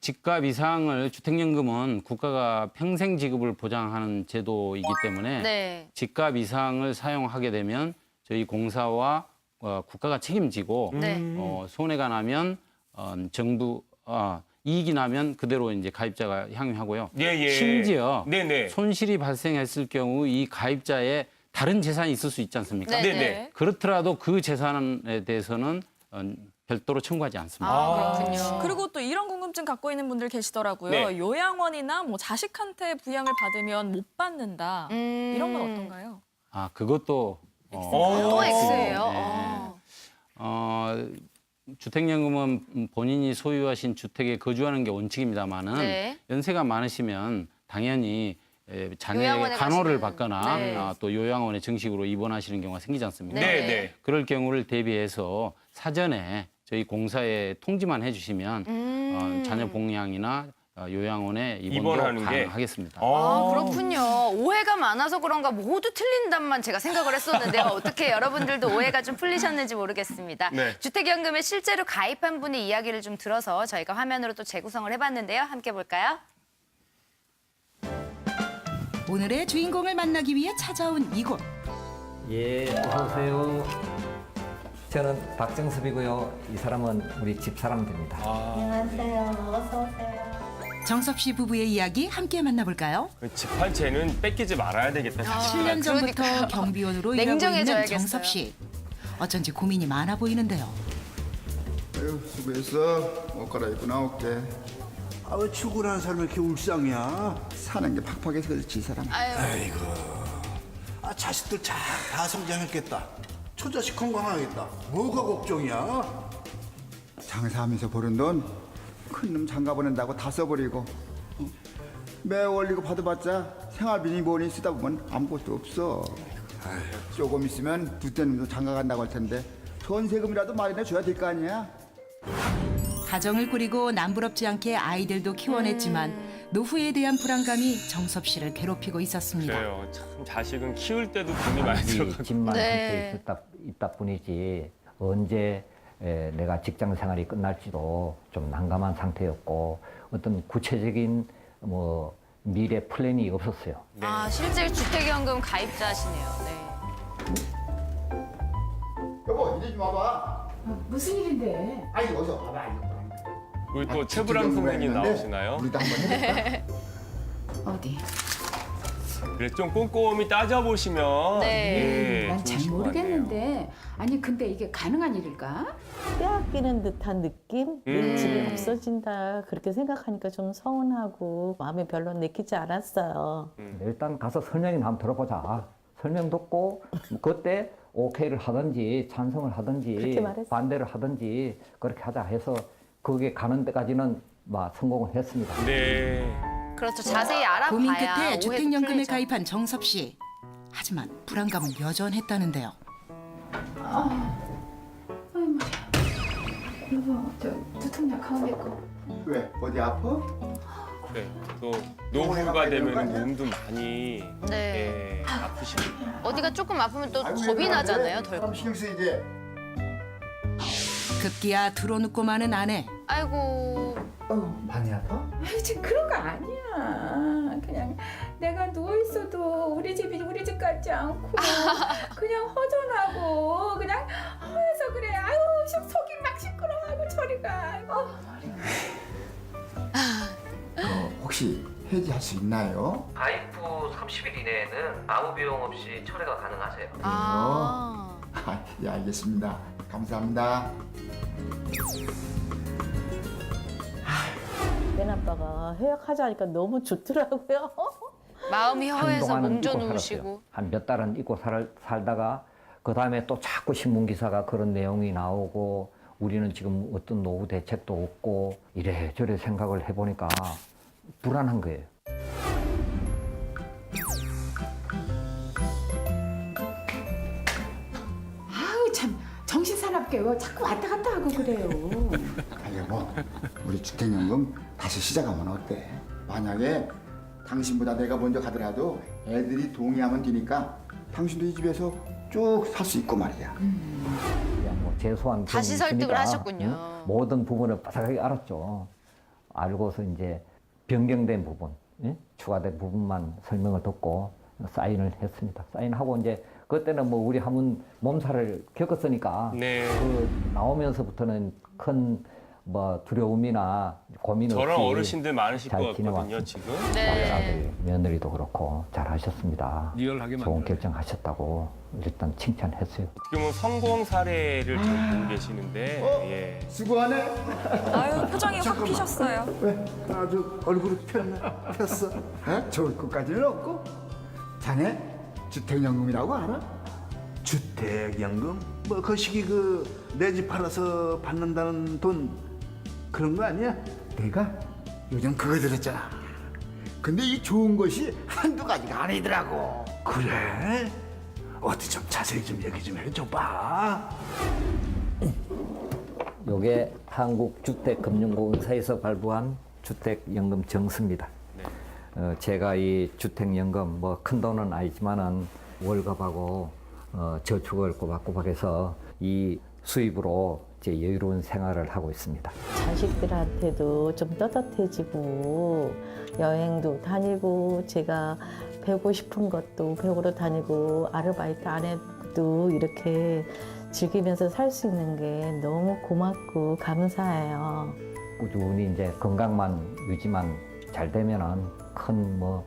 집값 이상을 주택연금은 국가가 평생 지급을 보장하는 제도이기 때문에 네. 집값 이상을 사용하게 되면 저희 공사와 국가가 책임지고 네. 손해가 나면 정부 이익이 나면 그대로 이제 가입자가 향유하고요. 예. 심지어 네네. 손실이 발생했을 경우 이 가입자의 다른 재산이 있을 수 있지 않습니까? 네. 네네. 그렇더라도 그 재산에 대해서는 별도로 청구하지 않습니다. 그렇군요. 그리고 또 이런 궁금증 갖고 있는 분들 계시더라고요. 네. 요양원이나 뭐 자식한테 부양을 받으면 못 받는다. 이런 건 어떤가요? 그것도 또 X예요? 네. 주택연금은 본인이 소유하신 주택에 거주하는 게 원칙입니다만은 네. 연세가 많으시면 당연히 자녀의 요양원에 간호를 가시는, 받거나 네. 또 요양원에 정식으로 입원하시는 경우가 생기지 않습니까? 네. 그럴 경우를 대비해서 사전에 저희 공사에 통지만 해주시면 자녀 봉양이나 요양원에 입원도 입원하는 게? 가능하겠습니다. 그렇군요. 오해가 많아서 그런가 모두 틀린단만 제가 생각을 했었는데요. 어떻게 여러분들도 오해가 좀 풀리셨는지 모르겠습니다. 네. 주택연금에 실제로 가입한 분의 이야기를 좀 들어서 저희가 화면으로 또 재구성을 해봤는데요. 함께 볼까요? 오늘의 주인공을 만나기 위해 찾아온 이곳. 예, 어서 오세요. 저는 박정섭이고요. 이 사람은 우리 집사람들입니다. 정섭 씨 부부의 이야기 함께 만나볼까요? 집 한 채는 뺏기지 말아야 되겠다. 7년 전부터 그러니까요. 경비원으로 일하고 있는 냉정해져야겠어요. 정섭 씨. 어쩐지 고민이 많아 보이는데요. 아유, 수고했어. 옷 갈아입고 나올게. 아, 왜 출근하는 사람이 이렇게 울상이야? 사는 게 팍팍해서 그렇지, 이 사람. 아이고. 자식들 다 성장했겠다. 처자식 건강하겠다. 뭐가 걱정이야? 장사하면서 버는 돈 큰 놈 장가 보낸다고 다 써버리고 매 올리고 받아봤자 생활비니 뭐니 쓰다 보면 아무것도 없어. 조금 있으면 두째 놈도 장가 간다고 할 텐데 전세금이라도 마련해 줘야 될 거 아니야? 가정을 꾸리고 남부럽지 않게 아이들도 키워냈지만 노후에 대한 불안감이 정섭 씨를 괴롭히고 있었습니다. 그래요. 참 자식은 키울 때도 돈이 많이 들어가고. 집만 네. 한 채 있다 뿐이지 언제 내가 직장 생활이 끝날지도 좀 난감한 상태였고 어떤 구체적인 뭐 미래 플랜이 없었어요. 실제 주택연금 가입자시네요. 네. 여보, 이리 좀 와봐. 무슨 일인데? 아이, 어서 와봐. 이거. 우리 또 최불암 선생님 나오시나요? 우리도 한번 해볼까? 어디? 그래 좀 꼼꼼히 따져보시면 네. 난 잘 좋으실 것 모르겠는데. 아니 근데 이게 가능한 일일까? 빼앗기는 듯한 느낌? 내 집이 없어진다 그렇게 생각하니까 좀 서운하고 마음에 별로 내키지 않았어요. 일단 가서 설명이나 한번 들어보자. 설명 듣고 그때 오케이를 하든지 찬성을 그렇게 하든지 말했어요. 반대를 하든지 그렇게 하자 해서 거기에 가는 데까지는 막 성공을 했습니다. 네. 그렇죠. 자세히 알아봐야 고민 끝에 오해도 주택연금에 풀리죠. 가입한 정섭 씨. 하지만 불안감은 여전했다는데요. 아이 머리야. 여보, 저 두통약 가운데 거. 왜? 어디 아파? 네. 또 노후가 되면 몸도 많이 네. 아프십니다. 어디가 조금 아프면 또 아이고, 겁이 왜 그래? 나잖아요. 사람 덜. 신경 쓰이게. 급기야 들어눕고 마는 아내. 아이고. 많이 아파? 아이 지금 그런 거 아니야. 그냥 내가 누워 있어도 우리 집이 우리 집 같지 않고 그냥 허전하고 그냥 허해서 그래. 아유 속이 막 시끄러워하고 저리가. 혹시 해지할 수 있나요? 가입 후 30일 이내에는 아무 비용 없이 철회가 가능하세요. 예, 알겠습니다. 감사합니다. 맨아빠가 해약하자 하니까 너무 좋더라고요. 마음이 허해서 한동안은 몸져 잊고 누우시고. 살았어요. 한 몇 달은 잊고 살다가 그 다음에 또 자꾸 신문 기사가 그런 내용이 나오고 우리는 지금 어떤 노후 대책도 없고 이래저래 생각을 해보니까 불안한 거예요. 아우 참 정신사납게 왜 자꾸 왔다 갔다 하고 그래요. 아니 뭐 우리 주택연금 다시 시작하면 어때? 만약에 당신보다 내가 먼저 가더라도 애들이 동의하면 되니까 당신도 이 집에서 쭉 살 수 있고 말이야. 그냥 뭐 재소한 다시 경험이 설득을 있으니까, 하셨군요. 응? 모든 부분을 빠삭하게 알았죠. 알고서 이제 변경된 부분, 응? 추가된 부분만 설명을 듣고 사인을 했습니다. 사인하고 이제 그때는 뭐 우리 한번 몸살을 겪었으니까 네. 그 나오면서부터는 큰 뭐 두려움이나 고민 없이 저런 어르신들 많으실 것 잘 같거든요, 지내왔습니다. 지금. 네. 아들, 며느리도 그렇고 잘 하셨습니다. 리얼하게 좋은 만들어요. 결정하셨다고 일단 칭찬했어요. 어떻게 보면 성공 사례를 지금 보고 계시는데, 예. 수고하네. 아유, 표정이 확 피셨어요. 왜? 아주 얼굴이 폈어. 좋을 것까지는 없고. 자네 주택연금이라고 알아? 주택연금? 뭐 그 시기 그 내 집 팔아서 받는다는 돈 그런 거 아니야? 내가 요즘 그거 들었잖아. 근데 이 좋은 것이 한두 가지가 아니더라고. 그래? 어디 좀 자세히 좀 얘기 좀 해줘봐. 요게 한국주택금융공사에서 발부한 주택연금 정수입니다. 제가 이 주택연금 뭐 큰 돈은 아니지만은 월급하고 저축을 꼬박꼬박해서 이 수입으로 제 여유로운 생활을 하고 있습니다. 자식들한테도 좀 떳떳해지고 여행도 다니고 제가 배우고 싶은 것도 배우러 다니고 아르바이트 안 해도 이렇게 즐기면서 살 수 있는 게 너무 고맙고 감사해요. 꾸준히 이제 건강만 유지만 잘 되면은 큰 뭐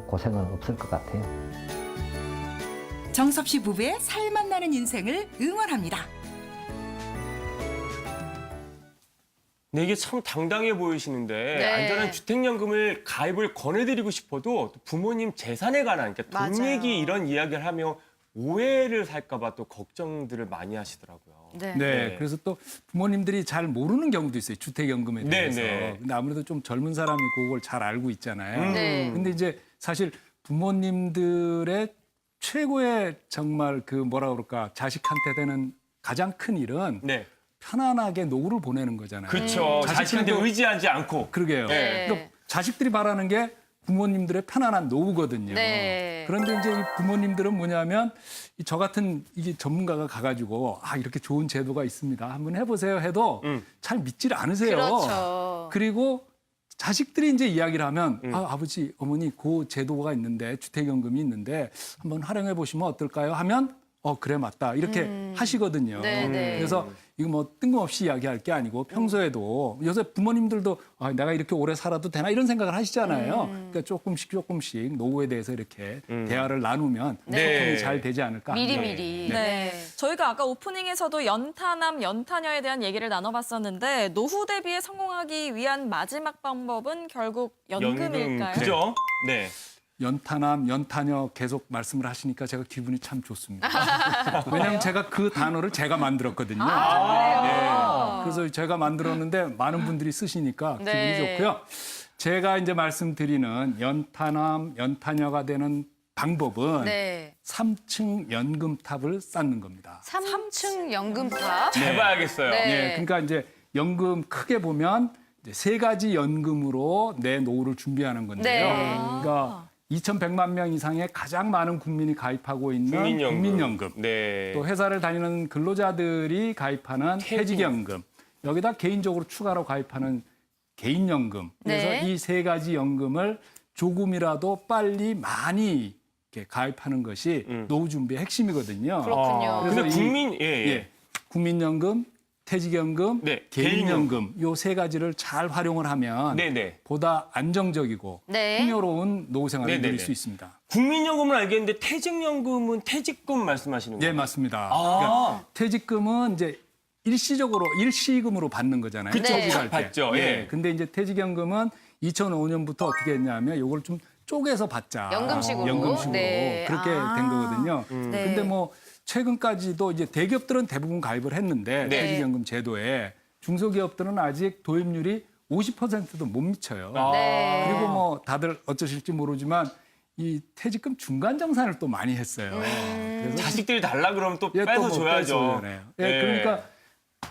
고생은 없을 것 같아요. 정섭 씨 부부의 살맛 나는 인생을 응원합니다. 네, 이게 참 당당해 보이시는데 네. 안전한 주택연금을 가입을 권해드리고 싶어도 또 부모님 재산에 관한 그러니까 돈 맞아요. 얘기 이런 이야기를 하면 오해를 살까 봐 또 걱정들을 많이 하시더라고요. 네. 네, 그래서 또 부모님들이 잘 모르는 경우도 있어요. 주택연금에 네, 대해서. 네. 근데 아무래도 좀 젊은 사람이 그걸 잘 알고 있잖아요. 네. 근데 이제 사실 부모님들의 최고의 정말 그 뭐라 그럴까 자식한테 되는 가장 큰 일은 네. 편안하게 노후를 보내는 거잖아요. 그렇죠. 자식한테 자식들도- 의지하지 않고. 그러게요. 네. 그러니까 자식들이 바라는 게 부모님들의 편안한 노후거든요. 네. 그런데 이제 이 부모님들은 뭐냐면 저 같은 이게 전문가가 가가지고 이렇게 좋은 제도가 있습니다. 한번 해보세요 해도 잘 믿질 않으세요. 그렇죠. 그리고 자식들이 이제 이야기를 하면 아버지, 어머니 그 제도가 있는데 주택연금이 있는데 한번 활용해 보시면 어떨까요? 하면 그래 맞다 이렇게 하시거든요. 네, 네. 그래서 이거 뭐 뜬금없이 이야기할 게 아니고 평소에도 요새 부모님들도 내가 이렇게 오래 살아도 되나 이런 생각을 하시잖아요. 그러니까 조금씩 노후에 대해서 이렇게 대화를 나누면 네. 소통이 잘 되지 않을까. 미리미리. 네. 저희가 아까 오프닝에서도 연타남, 연타녀에 대한 얘기를 나눠봤었는데 노후 대비에 성공하기 위한 마지막 방법은 결국 연금일까요? 그죠? 네. 연타남, 연타녀 계속 말씀을 하시니까 제가 기분이 참 좋습니다. 왜냐하면 제가 그 단어를 제가 만들었거든요. 네. 그래서 제가 만들었는데 많은 분들이 쓰시니까 기분이 네. 좋고요. 제가 이제 말씀드리는 연타남, 연타녀가 되는 방법은 네. 3층 연금탑을 쌓는 겁니다. 3층 연금탑. 잘 봐야겠어요. 네. 예, 그러니까 이제 연금 크게 보면 이제 세 가지 연금으로 내 노후를 준비하는 건데요. 네. 그러니까 2,100만 명 이상의 가장 많은 국민이 가입하고 있는 국민연금. 네. 또 회사를 다니는 근로자들이 가입하는 퇴직연금. 여기다 개인적으로 추가로 가입하는 개인연금. 그래서 네. 이 세 가지 연금을 조금이라도 빨리 많이 이렇게 가입하는 것이 노후 준비의 핵심이거든요. 그렇군요. 그래서 근데 국민연금, 국민연금, 퇴직연금, 네, 개인연금 요 세 가지를 잘 활용을 하면 네네. 보다 안정적이고 네. 풍요로운 노후 생활을 네네네. 누릴 수 있습니다. 국민연금은 알겠는데 퇴직연금은 퇴직금 말씀하시는 거예요? 예, 맞습니다. 아. 그러니까 퇴직금은 이제 일시금으로 받는 거잖아요. 그쵸, 퇴직할 때. 받죠. 예. 근데 이제 퇴직연금은 2005년부터 어떻게 했냐면 요걸 좀 쪼개서 받자. 연금식으로. 연금식으로 네. 그렇게 아. 된 거거든요. 네. 근데 뭐 최근까지도 이제 대기업들은 대부분 가입을 했는데 네. 퇴직연금 제도에 중소기업들은 아직 도입률이 50%도 못 미쳐요. 네. 그리고 뭐 다들 어쩌실지 모르지만 이 퇴직금 중간정산을 또 많이 했어요. 그래서 자식들이 달라 그러면 또 예, 또 뺏어줘야죠. 뭐 뺏어줘야 해요. 예, 네. 그러니까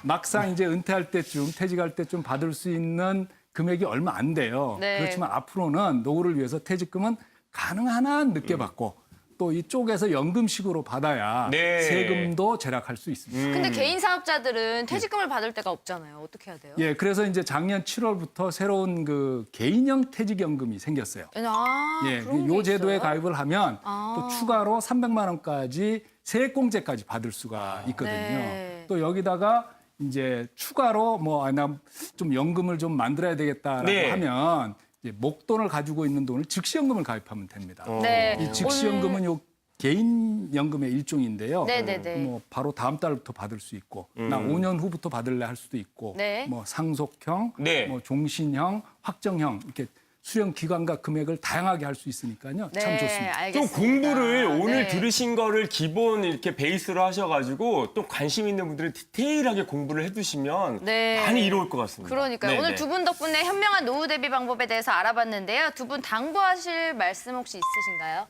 막상 이제 은퇴할 때쯤, 퇴직할 때쯤 받을 수 있는 금액이 얼마 안 돼요. 네. 그렇지만 앞으로는 노후를 위해서 퇴직금은 가능한 한 늦게 받고 또 이쪽에서 연금식으로 받아야 네. 세금도 절약할 수 있습니다. 근데 개인 사업자들은 퇴직금을 받을 데가 없잖아요. 어떻게 해야 돼요? 예, 그래서 이제 작년 7월부터 새로운 그 개인형 퇴직연금이 생겼어요. 아, 예, 그런 요 게 제도에 있어요? 가입을 하면 아. 또 추가로 300만 원까지 세액공제까지 받을 수가 있거든요. 네. 또 여기다가 이제 추가로 뭐 나 좀 연금을 좀 만들어야 되겠다라고 네. 하면 이제 목돈을 가지고 있는 돈을 즉시연금을 가입하면 됩니다. 네. 이 즉시연금은 요 개인 연금의 일종인데요. 네네네. 뭐 바로 다음 달부터 받을 수 있고, 나 5년 후부터 받을래 할 수도 있고, 네. 뭐 상속형, 네. 뭐 종신형, 확정형 이렇게 수령 기간과 금액을 다양하게 할 수 있으니까요. 네, 참 좋습니다. 좀 알겠습니다. 공부를 오늘 네. 들으신 거를 기본 이렇게 베이스로 하셔가지고 또 관심 있는 분들은 디테일하게 공부를 해두시면 네. 많이 이로울 것 같습니다. 그러니까요. 네네. 오늘 두 분 덕분에 현명한 노후 대비 방법에 대해서 알아봤는데요. 두 분 당부하실 말씀 혹시 있으신가요?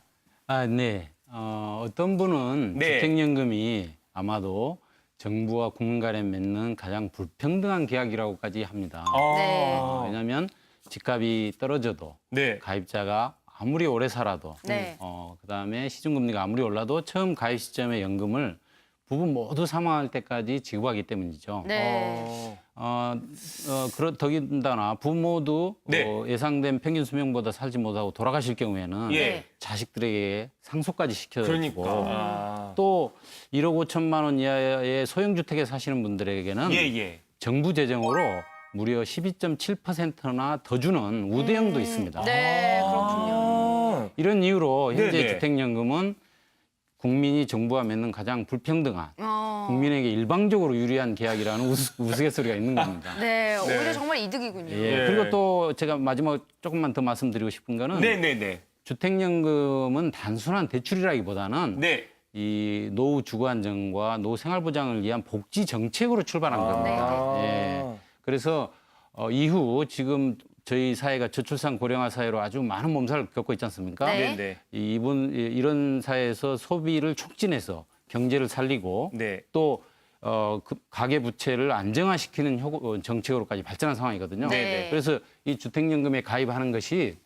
아, 네. 어떤 분은 네. 주택연금이 아마도 정부와 국민 간에 맺는 가장 불평등한 계약이라고까지 합니다. 네. 왜냐하면 집값이 떨어져도 네. 가입자가 아무리 오래 살아도 네. 그다음에 시중금리가 아무리 올라도 처음 가입 시점에 연금을 부부 모두 사망할 때까지 지급하기 때문이죠. 네. 더군다나 부모도 네. 예상된 평균 수명보다 살지 못하고 돌아가실 경우에는 예. 자식들에게 상속까지 시켜주고 그러니까. 아. 또 1억 5천만 원 이하의 소형주택에 사시는 분들에게는 예. 정부 재정으로 무려 12.7%나 더 주는 우대형도 있습니다. 네, 그렇군요. 이런 이유로 현재 네네. 주택연금은 국민이 정부와 맺는 가장 불평등한 국민에게 일방적으로 유리한 계약이라는 우스갯소리가 있는 겁니다. 네, 오히려 정말 이득이군요. 예, 그리고 또 제가 마지막 조금만 더 말씀드리고 싶은 거는 네네네. 주택연금은 단순한 대출이라기보다는 네. 이 노후 주거 안정과 노후 생활 보장을 위한 복지 정책으로 출발한 겁니다. 예. 그래서 이후 지금 저희 사회가 저출산 고령화 사회로 아주 많은 몸살을 겪고 있지 않습니까? 네. 이런 사회에서 소비를 촉진해서 경제를 살리고 네. 또 가계 부채를 안정화시키는 정책으로까지 발전한 상황이거든요. 네. 그래서 이 주택연금에 가입하는 것이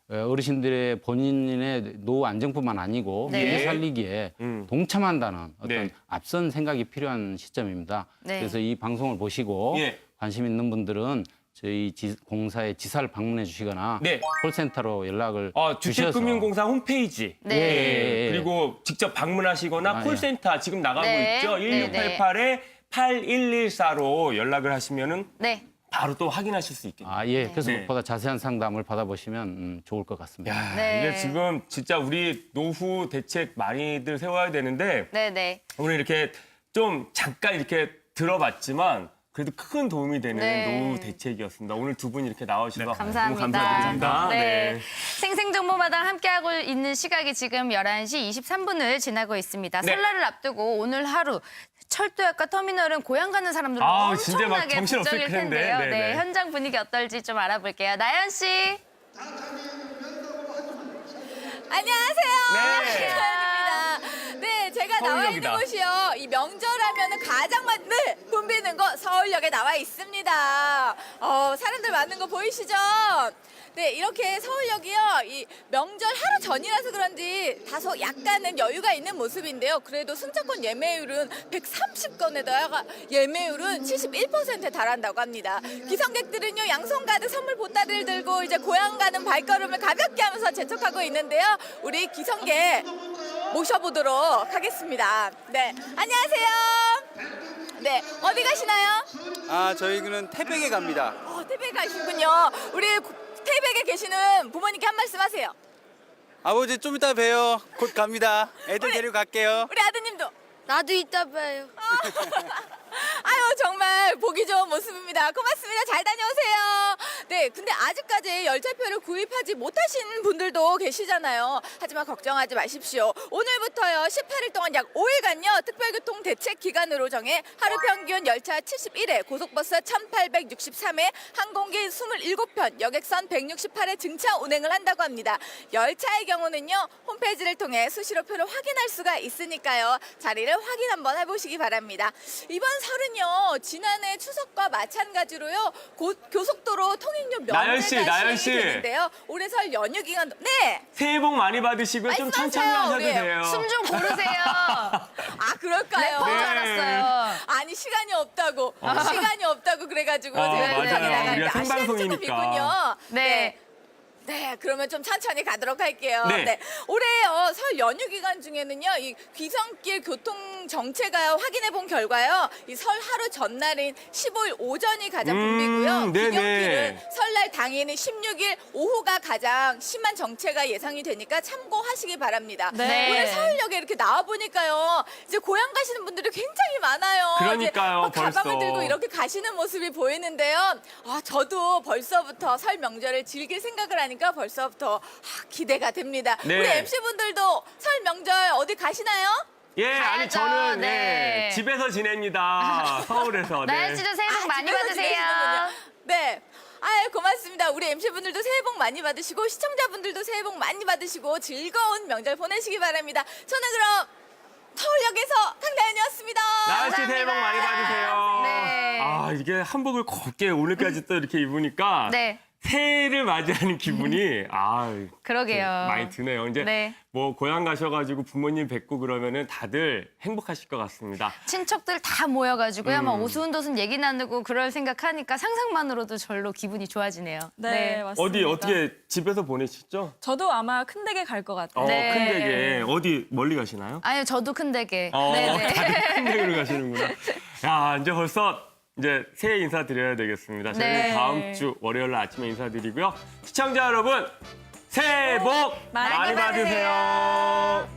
어르신들의 본인의 노후 안정뿐만 아니고 네. 경제 살리기에 동참한다는 어떤 네. 앞선 생각이 필요한 시점입니다. 네. 그래서 이 방송을 보시고 예. 관심 있는 분들은 저희 공사의 지사를 방문해 주시거나 네. 콜센터로 연락을 주셔서 주택금융공사 홈페이지. 네. 예. 그리고 직접 방문하시거나 콜센터 지금 나가고 네. 있죠. 네, 네. 1688-8114로 연락을 하시면은 네. 바로 또 확인하실 수 있겠네요. 예. 그래서 네. 무엇보다 자세한 상담을 받아보시면 좋을 것 같습니다. 야, 네. 이게 지금 진짜 우리 노후 대책 많이들 세워야 되는데 네. 오늘 이렇게 좀 잠깐 이렇게 들어봤지만 그래도 큰 도움이 되는 네. 노후 대책이었습니다. 오늘 두 분 이렇게 나와주셔서 감사합니다. 너무 감사드립니다. 네. 생생정보마당 함께하고 있는 시각이 지금 11시 23분을 지나고 있습니다. 네. 설날을 앞두고 오늘 하루 철도역과 터미널은 고향 가는 사람들로 진짜 막 엄청나게 정신없을 북적일 텐데. 텐데요. 네네. 네, 현장 분위기 어떨지 좀 알아볼게요. 나연 씨. 안녕하세요. 네. 나연입니다. 네, 제가 나와 있는 서울역이다. 곳이요. 이 명절하면은 가장 많이 붐비는 거 서울역에 나와 있습니다. 사람들 많은 거 보이시죠? 네, 이렇게 서울역이요. 이 명절 하루 전이라서 그런지 다소 약간은 여유가 있는 모습인데요. 그래도 승차권 예매율은 130건에다가 예매율은 71%에 달한다고 합니다. 기성객들은요, 양손 가득 선물 보따리를 들고 이제 고향 가는 발걸음을 가볍게 하면서 재촉하고 있는데요. 우리 기성객 모셔보도록 하겠습니다. 네, 안녕하세요. 네, 어디 가시나요? 아, 저희는 태백에 갑니다. 태백에 가시군요. 우리 태백에 계시는 부모님께 한 말씀 하세요. 아버지 좀 이따 봬요. 곧 갑니다. 애들 데리고 갈게요. 우리 아드님도. 나도 이따 봐요. 아유, 정말 보기 좋은 모습입니다. 고맙습니다. 잘 다녀오세요. 네, 근데 아직까지 열차표를 구입하지 못하신 분들도 계시잖아요. 하지만 걱정하지 마십시오. 오늘부터요, 18일 동안 약 5일간요, 특별교통 대책 기간으로 정해 하루 평균 열차 71회, 고속버스 1863회, 항공기 27편, 여객선 168회 증차 운행을 한다고 합니다. 열차의 경우는요, 홈페이지를 통해 수시로 표를 확인할 수가 있으니까요. 자리를 확인 한번 해보시기 바랍니다. 이번 설은요, 지난해 추석과 마찬가지로요, 곧 교속도로 통행료 나연 씨, 면제 나연 다시 씨. 되는데요. 올해 설 연휴 기간도 네. 새해 복 많이 받으시고요. 좀 천천히 하셔도 우리. 돼요. 숨 좀 고르세요. 아, 그럴까요? 래퍼인 줄 알았어요. 아니, 시간이 없다고. 시간이 없다고 그래가지고 아, 제가 맞아요. 급하게 나가니까. 우리가 시간이 생방송이니까. 조금 있군요. 네. 네, 그러면 좀 천천히 가도록 할게요. 네. 올해 설 연휴 기간 중에는요, 이 귀성길 교통 정체가 확인해 본 결과요, 이 설 하루 전날인 15일 오전이 가장 붐비고요. 네네. 귀경길은 설날 당일인 16일 오후가 가장 심한 정체가 예상이 되니까 참고하시기 바랍니다. 네. 오늘 서울역에 이렇게 나와 보니까요, 이제 고향 가시는 분들이 굉장히 많아요. 그러니까요, 이제 가방을 벌써. 들고 이렇게 가시는 모습이 보이는데요. 아, 저도 벌써부터 설 명절을 즐길 생각을 하니까 벌써부터 기대가 됩니다. 네. 우리 MC분들도 설 명절 어디 가시나요? 예, 아니 가야죠. 저는 네. 집에서 지냅니다. 서울에서. 나연 씨도 새해 복 많이 집에서 받으세요. 지내시는군요. 네. 아유, 고맙습니다. 우리 MC분들도 새해 복 많이 받으시고 시청자분들도 새해 복 많이 받으시고 즐거운 명절 보내시기 바랍니다. 저는 그럼 서울역에서 강다연이었습니다. 나연 씨 새해 복 많이 받으세요. 네. 아, 이게 한복을 곱게 오늘까지 또 이렇게 입으니까 네. 새해를 맞이하는 기분이 그러게요. 많이 드네요. 이제 네. 뭐 고향 가셔가지고 부모님 뵙고 그러면은 다들 행복하실 것 같습니다. 친척들 다 모여가지고요. 막 오순도순 얘기 나누고 그럴 생각하니까 상상만으로도 절로 기분이 좋아지네요. 네, 맞습니다. 어떻게 집에서 보내시죠? 저도 아마 큰 댁에 갈 것 같아요. 네. 큰 댁에 어디 멀리 가시나요? 아니요, 저도 큰 댁에. 다들 큰 댁으로 가시는구나. 야, 이제 벌써 이제 새해 인사드려야 되겠습니다. 저희는 네. 다음 주 월요일 날 아침에 인사드리고요. 시청자 여러분, 새해 복 많이 받으세요.